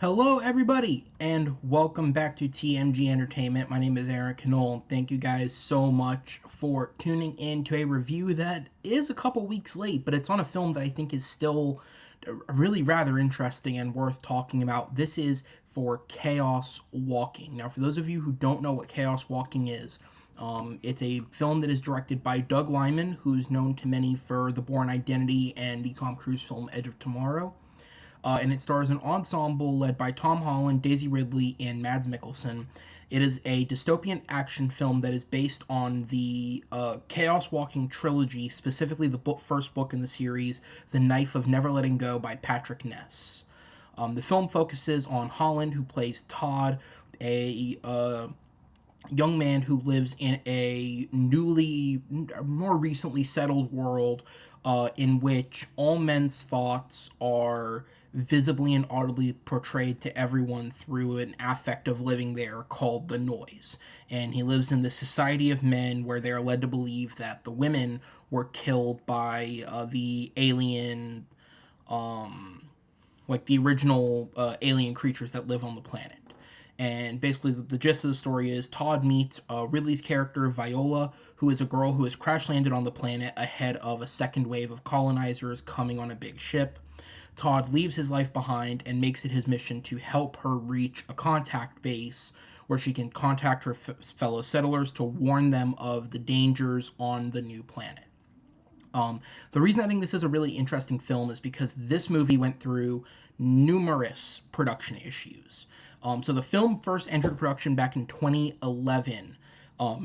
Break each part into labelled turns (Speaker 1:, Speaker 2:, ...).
Speaker 1: Hello, everybody, and welcome back to TMG Entertainment. My name is Aaron Knoll, and thank you guys so much for tuning in to a review that is a couple weeks late, but it's on a film that I think is still really rather interesting and worth talking about. This is for Chaos Walking. Now, for those of you who don't know what Chaos Walking is, it's a film that is directed by Doug Liman, who's known to many for The Bourne Identity and the Tom Cruise film Edge of Tomorrow. And it stars an ensemble led by Tom Holland, Daisy Ridley, and Mads Mikkelsen. It is a dystopian action film that is based on the Chaos Walking trilogy, specifically the first book in the series, The Knife of Never Letting Go by Patrick Ness. The film focuses on Holland, who plays Todd, a young man who lives in a more recently settled world in which all men's thoughts are visibly and audibly portrayed to everyone through an affect of living there called the noise. And he lives in this society of men where they are led to believe that the women were killed by the alien, like the original alien creatures that live on the planet. And basically, the gist of the story is Todd meets Ridley's character, Viola, who is a girl who has crash landed on the planet ahead of a second wave of colonizers coming on a big ship. Todd leaves his life behind and makes it his mission to help her reach a contact base where she can contact her fellow settlers to warn them of the dangers on the new planet. The reason I think this is a really interesting film is because this movie went through numerous production issues. So the film first entered production back in 2011,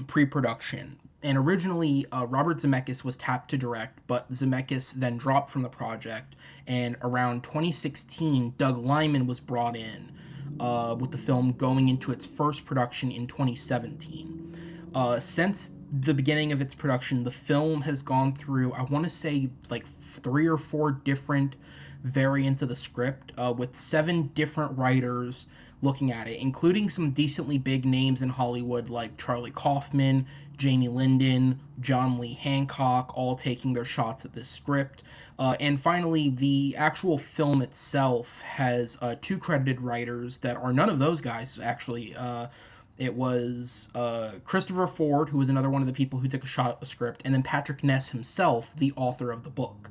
Speaker 1: pre-production. And originally, Robert Zemeckis was tapped to direct, but Zemeckis then dropped from the project. And around 2016, Doug Liman was brought in, with the film going into its first production in 2017. Since the beginning of its production, the film has gone through, I want to say, like 3 or 4 different variants of the script, with 7 different writers looking at it, including some decently big names in Hollywood like Charlie Kaufman, Jamie Linden, John Lee Hancock, all taking their shots at this script. And finally, the actual film itself has 2 credited writers that are none of those guys, actually. It was Christopher Ford, who was another one of the people who took a shot at the script, and then Patrick Ness himself, the author of the book.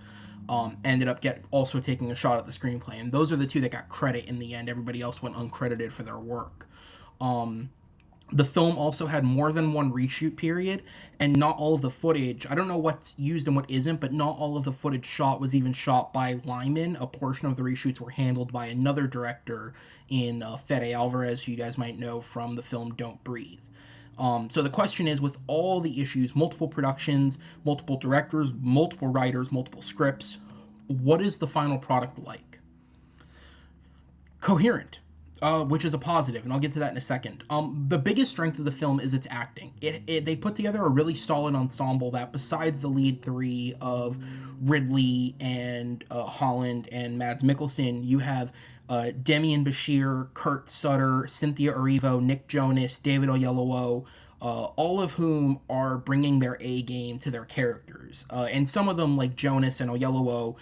Speaker 1: Ended up also taking a shot at the screenplay, and those are the 2 that got credit in the end. Everybody else went uncredited for their work. The film also had more than one reshoot period, and not all of the footage, I don't know what's used and what isn't, but not all of the footage shot was even shot by Lyman. A portion of the reshoots were handled by another director in Fede Alvarez, who you guys might know from the film Don't Breathe. So the question is, with all the issues, multiple productions, multiple directors, multiple writers, multiple scripts, what is the final product like? Coherent, which is a positive, and I'll get to that in a second. The biggest strength of the film is its acting. They put together a really solid ensemble that, besides the lead 3 of Ridley and Holland and Mads Mikkelsen, you have Demian Bashir, Kurt Sutter, Cynthia Erivo, Nick Jonas, David Oyelowo, all of whom are bringing their A game to their characters. And some of them, like Jonas and Oyelowo,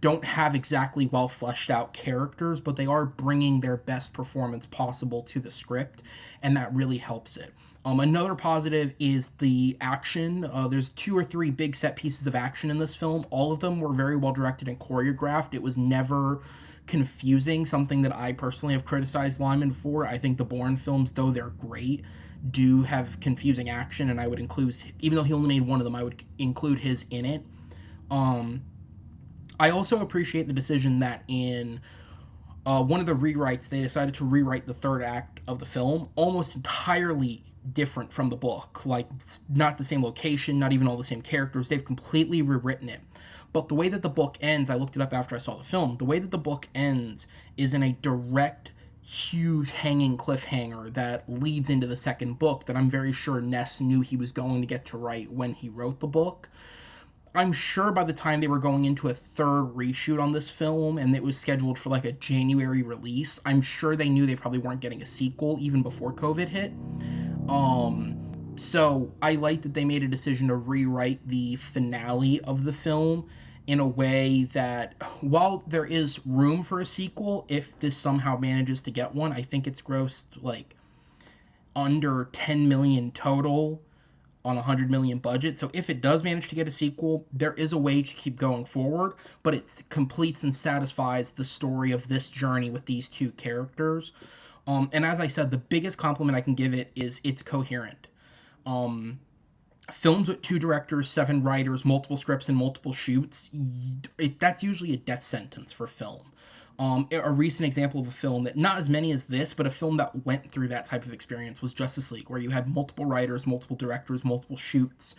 Speaker 1: don't have exactly well fleshed out characters, but they are bringing their best performance possible to the script, and that really helps it. Another positive is the action. There's 2 or 3 big set pieces of action in this film. All of them were very well directed and choreographed. It was never confusing, something that I personally have criticized Lyman for. I think the Bourne films, though they're great, do have confusing action, and I would include, even though he only made one of them, I would include his in it. I also appreciate the decision that in one of the rewrites, they decided to rewrite the 3rd act of the film almost entirely different from the book. Like, not the same location, not even all the same characters. They've completely rewritten it. But the way that the book ends, I looked it up after I saw the film, the way that the book ends is in a direct, huge hanging cliffhanger that leads into the second book that I'm very sure Ness knew he was going to get to write when he wrote the book. I'm sure by the time they were going into a 3rd reshoot on this film, and it was scheduled for like a January release, I'm sure they knew they probably weren't getting a sequel even before COVID hit. So I like that they made a decision to rewrite the finale of the film in a way that, while there is room for a sequel, if this somehow manages to get one, I think it's grossed like under 10 million total on a 100 million budget. So if it does manage to get a sequel, there is a way to keep going forward, but it completes and satisfies the story of this journey with these two characters. And as I said, the biggest compliment I can give it is it's coherent. Um, Films with two directors, seven writers, multiple scripts, and multiple shoots, that's usually a death sentence for film. A recent example of a film that, not as many as this, but a film that went through that type of experience was Justice League, where you had multiple writers, multiple directors, multiple shoots.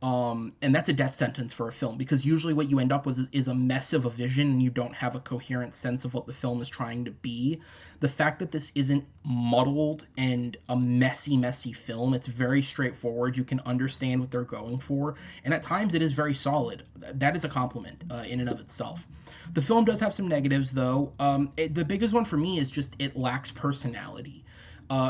Speaker 1: And that's a death sentence for a film, because usually what you end up with is a mess of a vision, and you don't have a coherent sense of what the film is trying to be. The fact that this isn't muddled and a messy film, it's very straightforward. You can understand what they're going for, and at times it is very solid. That is a compliment in and of itself. The film does have some negatives, though. The biggest one for me is just it lacks personality.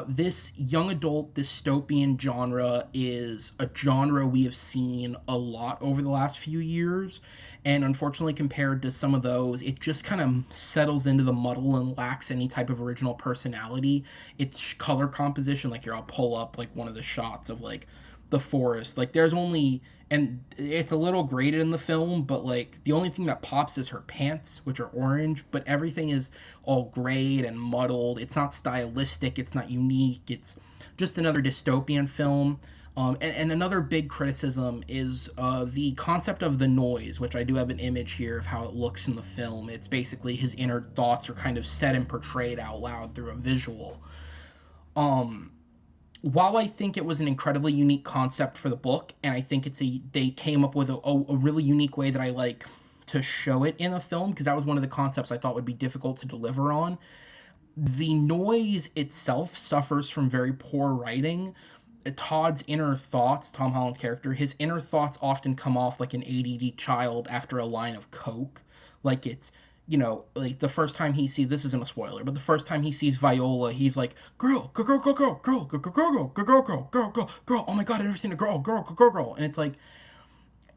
Speaker 1: This young adult dystopian genre is a genre we have seen a lot over the last few years, and unfortunately, compared to some of those, it just kind of settles into the muddle and lacks any type of original personality. Its color composition, like here, I'll pull up like one of the shots of like the forest. Like there's only, and it's a little graded in the film, but like the only thing that pops is her pants, which are orange, but everything is all grayed and muddled. It's not stylistic, it's not unique, it's just another dystopian film. And another big criticism is the concept of the noise, which I do have an image here of how it looks in the film. It's basically his inner thoughts are kind of said and portrayed out loud through a visual. Um, while I think it was an incredibly unique concept for the book, and I think they came up with a really unique way that I like to show it in a film, because that was one of the concepts I thought would be difficult to deliver on. The noise itself suffers from very poor writing. Todd's inner thoughts, Tom Holland's character, his inner thoughts often come off like an ADD child after a line of coke. Like it's, like the first time he sees, this isn't a spoiler, but the first time he sees Viola, he's like, girl, girl, girl, girl, girl, girl, girl, girl, girl, girl, girl, girl, girl, girl, oh my god, I've never seen a girl, girl, girl, girl, girl. And it's like,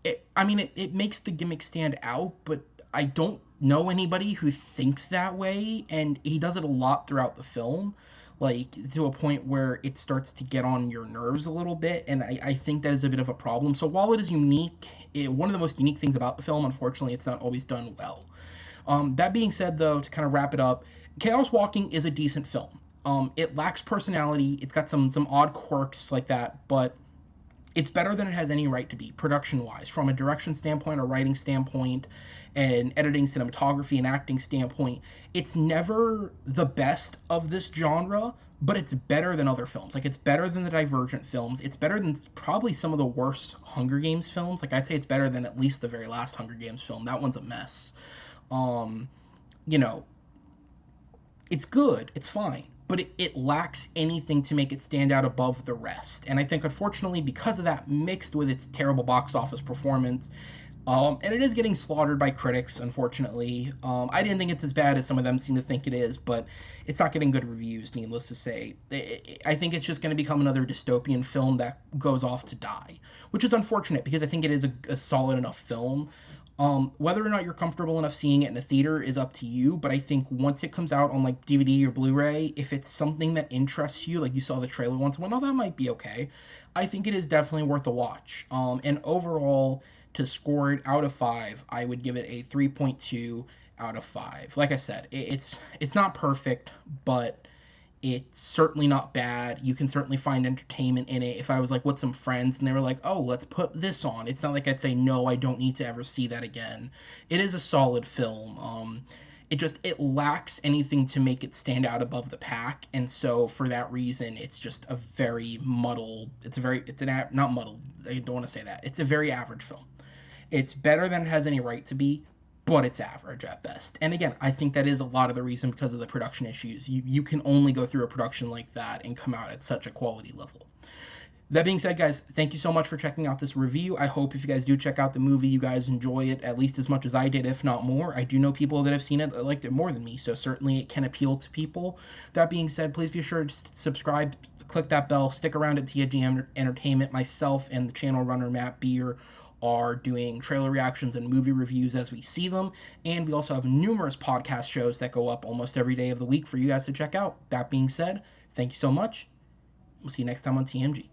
Speaker 1: it makes the gimmick stand out, but I don't know anybody who thinks that way, and he does it a lot throughout the film, like to a point where it starts to get on your nerves a little bit, and I think that is a bit of a problem. So while it is unique, one of the most unique things about the film, unfortunately, it's not always done well. That being said, though, to kind of wrap it up, Chaos Walking is a decent film. It lacks personality. It's got some odd quirks like that, but it's better than it has any right to be, production-wise, from a direction standpoint, a writing standpoint, an editing, cinematography, and acting standpoint. It's never the best of this genre, but it's better than other films. Like, it's better than the Divergent films. It's better than probably some of the worst Hunger Games films. Like, I'd say it's better than at least the very last Hunger Games film. That one's a mess. Um, you know, it's good. It's fine. But it lacks anything to make it stand out above the rest. And I think, unfortunately, because of that, mixed with its terrible box office performance, and it is getting slaughtered by critics, unfortunately. I didn't think it's as bad as some of them seem to think it is, but it's not getting good reviews, needless to say. I think it's just going to become another dystopian film that goes off to die, which is unfortunate because I think it is a solid enough film. Whether or not you're comfortable enough seeing it in a theater is up to you, but I think once it comes out on like DVD or Blu-ray, if it's something that interests you, like you saw the trailer once, well, no, that might be okay. I think it is definitely worth a watch. And overall, to score it out of 5, I would give it a 3.2 out of 5. Like I said, it's not perfect, but it's certainly not bad. You can certainly find entertainment in it. If I was like with some friends and they were like, oh, let's put this on, it's not like I'd say, no, I don't need to ever see that again. It is a solid film. It lacks anything to make it stand out above the pack, and so for that reason, it's just a very muddled. Not muddled. I don't want to say that. It's a very average film. It's better than it has any right to be, but it's average at best. And again, I think that is a lot of the reason because of the production issues. You can only go through a production like that and come out at such a quality level. That being said, guys, thank you so much for checking out this review. I hope if you guys do check out the movie, you guys enjoy it at least as much as I did, if not more. I do know people that have seen it that liked it more than me, so certainly it can appeal to people. That being said, please be sure to subscribe, click that bell, stick around at TNG Entertainment. Myself and the channel runner, Matt Beer, are doing trailer reactions and movie reviews as we see them. And we also have numerous podcast shows that go up almost every day of the week for you guys to check out. That being said, thank you so much. We'll see you next time on TMG.